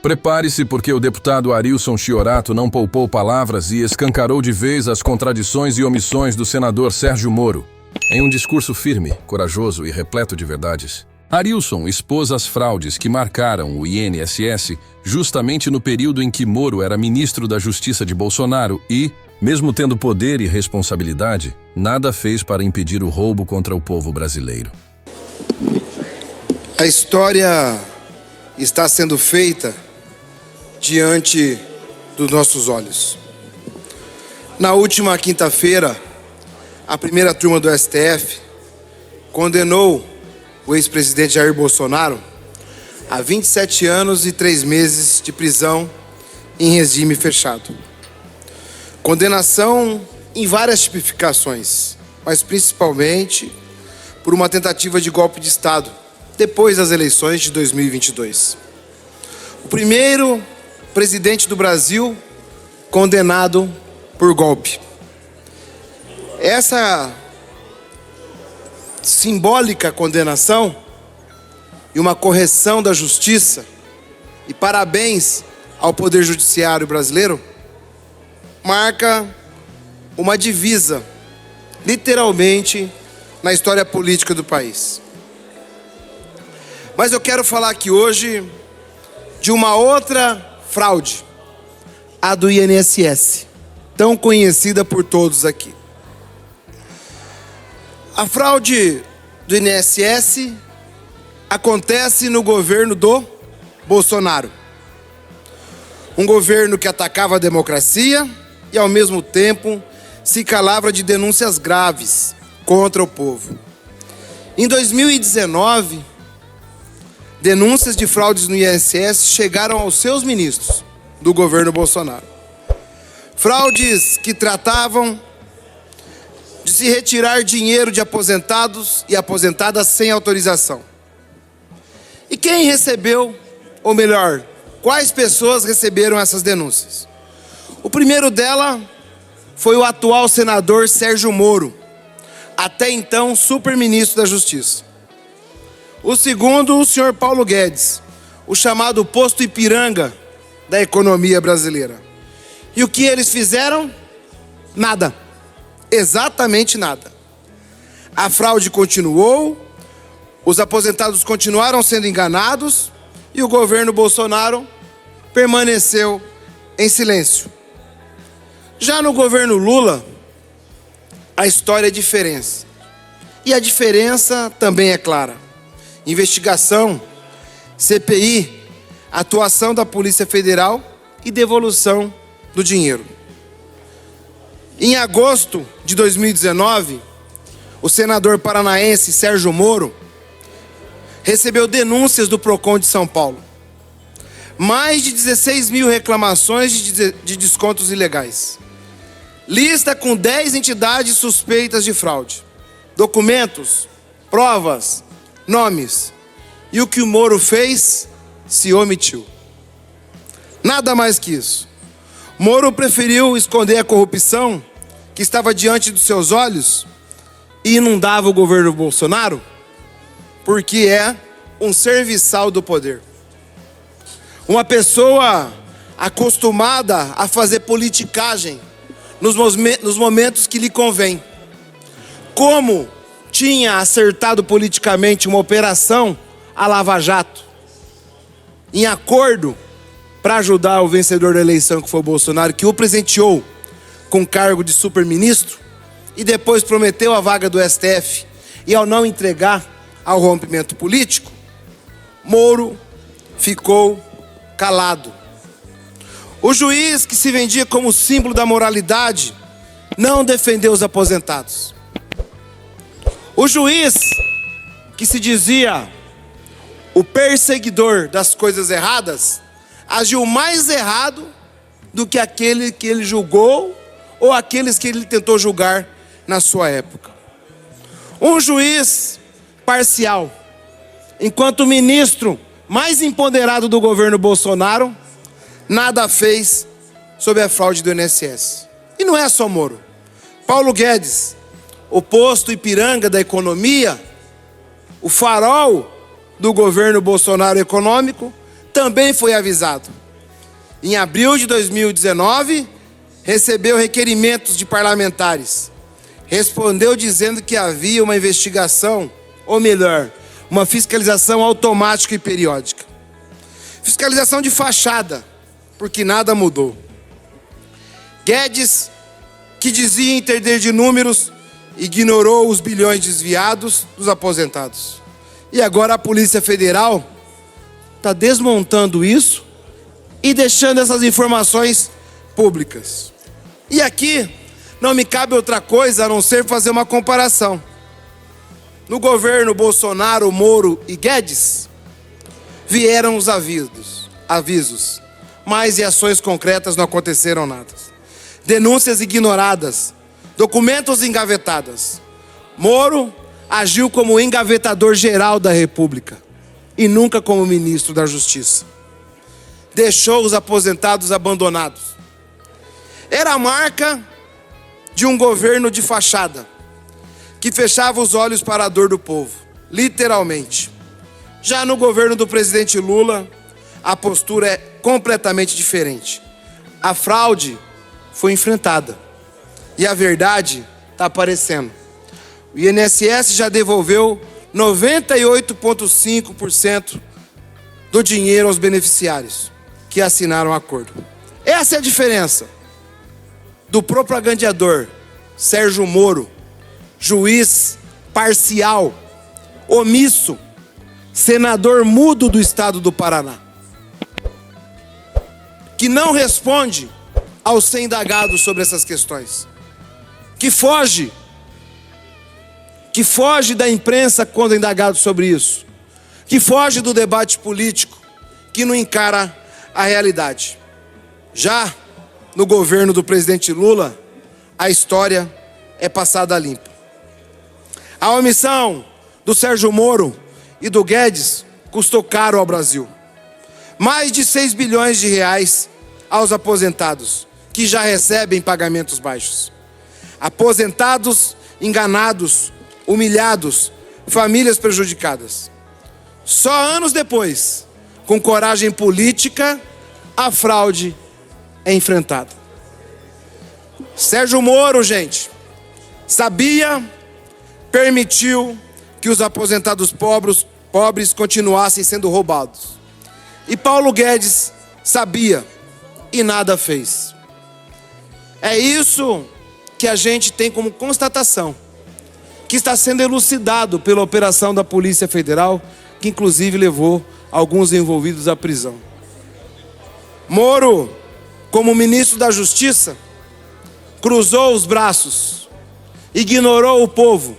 Prepare-se porque o deputado Arilson Chiorato não poupou palavras e escancarou de vez as contradições e omissões do senador Sérgio Moro. Em um discurso firme, corajoso e repleto de verdades, Arilson expôs as fraudes que marcaram o INSS justamente no período em que Moro era ministro da Justiça de Bolsonaro e, mesmo tendo poder e responsabilidade, nada fez para impedir o roubo contra o povo brasileiro. A história está sendo feita diante dos nossos olhos. Na última quinta-feira, a primeira turma do STF condenou o ex-presidente Jair Bolsonaro a 27 anos e 3 meses de prisão em regime fechado. Condenação em várias tipificações, mas principalmente por uma tentativa de golpe de Estado depois das eleições de 2022. O primeiro presidente do Brasil condenado por golpe. Essa simbólica condenação e uma correção da justiça, e parabéns ao Poder Judiciário brasileiro, marca uma divisa, literalmente, na história política do país. Mas eu quero falar aqui hoje de uma outra fraude, a do INSS, tão conhecida por todos aqui. A fraude do INSS acontece no governo do Bolsonaro. Um governo que atacava a democracia e, ao mesmo tempo, se calava de denúncias graves contra o povo. Em 2019, denúncias de fraudes no INSS chegaram aos seus ministros do governo Bolsonaro. Fraudes que tratavam de se retirar dinheiro de aposentados e aposentadas sem autorização. E quem recebeu, ou melhor, quais pessoas receberam essas denúncias? O primeiro dela foi o atual senador Sérgio Moro, até então super-ministro da Justiça. O segundo, o senhor Paulo Guedes, o chamado posto Ipiranga da economia brasileira. E o que eles fizeram? Nada. Exatamente nada. A fraude continuou, os aposentados continuaram sendo enganados e o governo Bolsonaro permaneceu em silêncio. Já no governo Lula, a história é diferente. E a diferença também é clara. Investigação, CPI, atuação da Polícia Federal e devolução do dinheiro. Em agosto de 2019, o senador paranaense Sérgio Moro recebeu denúncias do Procon de São Paulo. Mais de 16 mil reclamações de descontos ilegais. Lista com 10 entidades suspeitas de fraude. Documentos, provas, nomes. E o que o Moro fez, se omitiu. Nada mais que isso. Moro preferiu esconder a corrupção que estava diante dos seus olhos e inundava o governo Bolsonaro, porque é um serviçal do poder. Uma pessoa acostumada a fazer politicagem nos momentos que lhe convém. Como tinha acertado politicamente uma operação a Lava Jato, em acordo para ajudar o vencedor da eleição, que foi o Bolsonaro, que o presenteou com cargo de super-ministro e depois prometeu a vaga do STF, e ao não entregar ao rompimento político, Moro ficou calado. O juiz, que se vendia como símbolo da moralidade, não defendeu os aposentados. O juiz, que se dizia o perseguidor das coisas erradas, agiu mais errado do que aquele que ele julgou ou aqueles que ele tentou julgar na sua época. Um juiz parcial, enquanto o ministro mais empoderado do governo Bolsonaro nada fez sobre a fraude do INSS. E não é só Moro. Paulo Guedes, o posto Ipiranga da economia, o farol do governo Bolsonaro econômico, também foi avisado. Em abril de 2019, recebeu requerimentos de parlamentares. Respondeu dizendo que havia uma investigação, ou melhor, uma fiscalização automática e periódica. Fiscalização de fachada, porque nada mudou. Guedes, que dizia entender de números, ignorou os bilhões desviados dos aposentados. E agora a Polícia Federal está desmontando isso e deixando essas informações públicas. E aqui não me cabe outra coisa a não ser fazer uma comparação. No governo Bolsonaro, Moro e Guedes, vieram os avisos, mas em ações concretas não aconteceram nada. Denúncias ignoradas, documentos engavetados. Moro agiu como engavetador geral da República e nunca como ministro da Justiça. Deixou os aposentados abandonados. Era a marca de um governo de fachada, que fechava os olhos para a dor do povo, literalmente. Já no governo do presidente Lula, a postura é completamente diferente. A fraude foi enfrentada e a verdade está aparecendo. O INSS já devolveu 98,5% do dinheiro aos beneficiários que assinaram o acordo. Essa é a diferença do propagandeador Sérgio Moro, juiz parcial, omisso, senador mudo do estado do Paraná, que não responde ao ser indagado sobre essas questões, que foge da imprensa quando é indagado sobre isso, que foge do debate político, que não encara a realidade. Já no governo do presidente Lula, a história é passada limpa. A omissão do Sérgio Moro e do Guedes custou caro ao Brasil. Mais de 6 bilhões de reais aos aposentados, que já recebem pagamentos baixos. Aposentados enganados, humilhados, famílias prejudicadas. Só anos depois, com coragem política, a fraude é enfrentada. Sérgio Moro, gente, sabia, permitiu que os aposentados pobres continuassem sendo roubados. E Paulo Guedes sabia e nada fez. É isso que a gente tem como constatação, que está sendo elucidado pela operação da Polícia Federal, que inclusive levou alguns envolvidos à prisão. Moro, como ministro da Justiça, cruzou os braços, ignorou o povo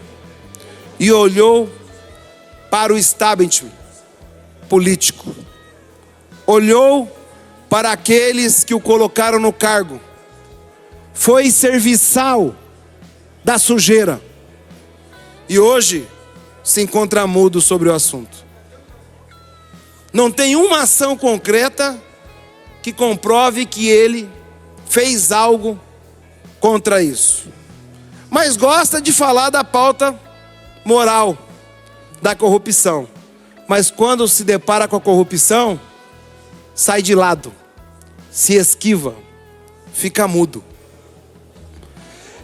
e olhou para o establishment político. Olhou para aqueles que o colocaram no cargo. Foi serviçal da sujeira. E hoje se encontra mudo sobre o assunto. Não tem uma ação concreta que comprove que ele fez algo contra isso. Mas gosta de falar da pauta moral, da corrupção. Mas quando se depara com a corrupção, sai de lado, se esquiva, fica mudo.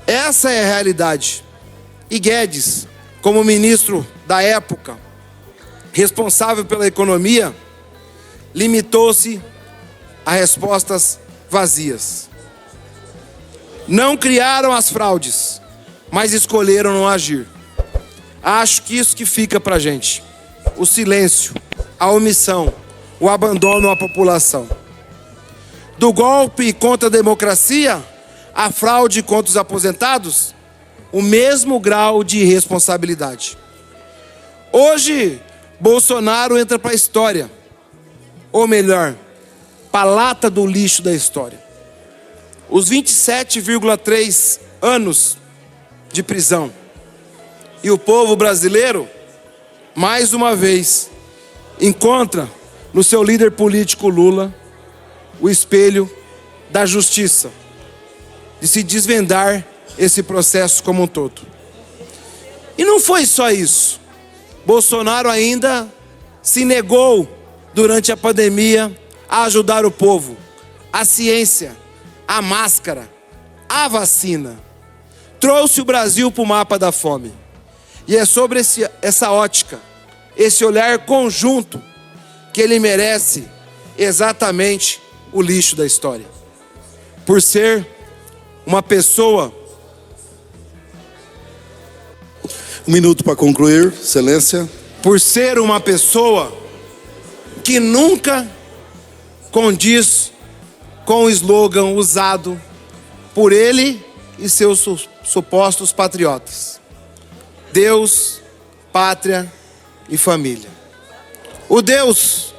Essa é a realidade. E Guedes, como ministro da época, responsável pela economia, limitou-se a respostas vazias. Não criaram as fraudes, mas escolheram não agir. Acho que isso que fica pra gente. O silêncio, a omissão, o abandono à população. Do golpe contra a democracia, a fraude contra os aposentados, o mesmo grau de irresponsabilidade. Hoje, Bolsonaro entra para a história. Ou melhor, para a lata do lixo da história. Os 27,3 anos de prisão. E o povo brasileiro, mais uma vez, encontra no seu líder político Lula o espelho da justiça, de se desvendar esse processo como um todo. E não foi só isso. Bolsonaro ainda se negou, durante a pandemia, a ajudar o povo, a ciência, a máscara, a vacina. Trouxe o Brasil para o mapa da fome. E é sobre essa ótica, esse olhar conjunto, que ele merece exatamente o lixo da história. Por ser uma pessoa... Um minuto para concluir, Excelência. Por ser uma pessoa que nunca condiz com o slogan usado por ele e seus supostos patriotas: Deus, pátria e família. O Deus,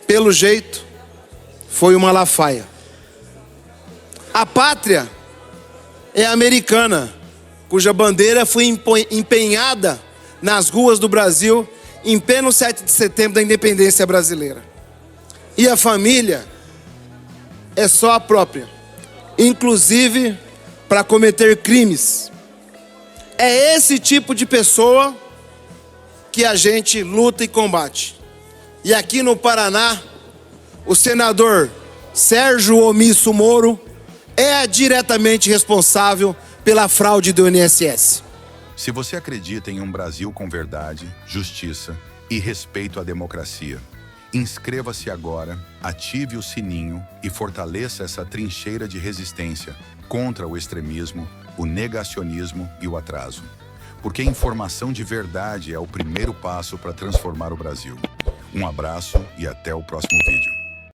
pelo jeito, foi o Malafaia. A pátria é americana, cuja bandeira foi empenhada nas ruas do Brasil em pleno 7 de setembro da independência brasileira. E a família é só a própria, inclusive para cometer crimes. É esse tipo de pessoa que a gente luta e combate. E aqui no Paraná, o senador Sérgio Omisso Moro é diretamente responsável pela fraude do INSS. Se você acredita em um Brasil com verdade, justiça e respeito à democracia, inscreva-se agora, ative o sininho e fortaleça essa trincheira de resistência contra o extremismo, o negacionismo e o atraso. Porque informação de verdade é o primeiro passo para transformar o Brasil. Um abraço e até o próximo vídeo.